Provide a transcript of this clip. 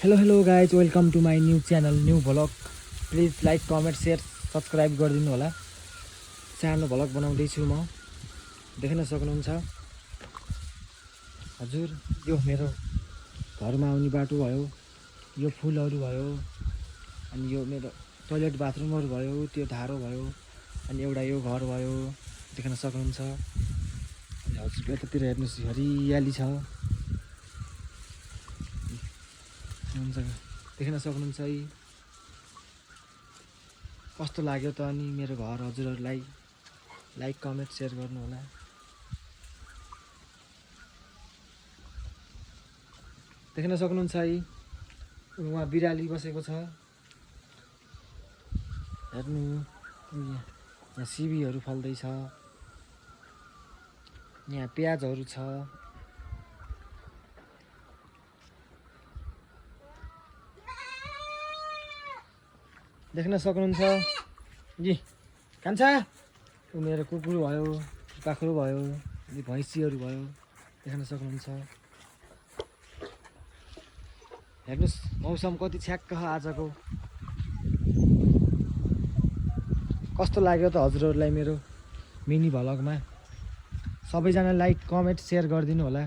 Hello guys, welcome to my new channel new vlog. Please like comment share subscribe गरिदिनु होला। सानो vlog बनाउँदैछु म, देख्न सक्नुहुन्छ। हजुर, यो मेरो घरमा आउने बाटो भयो, यो फुलहरू भयो, अनि यो मेरो टोइलेट बाथरुमहरू भयो, त्यो धारो भयो, अनि एउटा यो घर भयो, देख्न सक्नुहुन्छ। अनि हजुर यतातिर हेर्नुहोस्, हरियाली छ, हुन्छ देख्न सक्नुहुन्छ है। कस्तो लाग्यो त अनि मेरो घर हजुरहरूलाई लाइक कमेन्ट सेयर गर्नु होला। देख्न सक्नुहुन्छ है, उहाँ बिराली बसेको छ, हेर्नु। यहाँ सिबीहरू फल्दैछ, यहाँ प्याजहरू छ, देख्न सक्नुहुन्छ। जी कान्छा, ऊ मेरो कुकुर भयो, बाख्रो भयो, भैँसीहरू भयो, देख्न सक्नुहुन्छ। हेर्नुहोस् मौसम कति छ्याक्क आजको। कस्तो लाग्यो त हजुरहरूलाई मेरो मिनी भ्लगमा। सबैजना लाइक कमेन्ट सेयर गरिदिनु होला।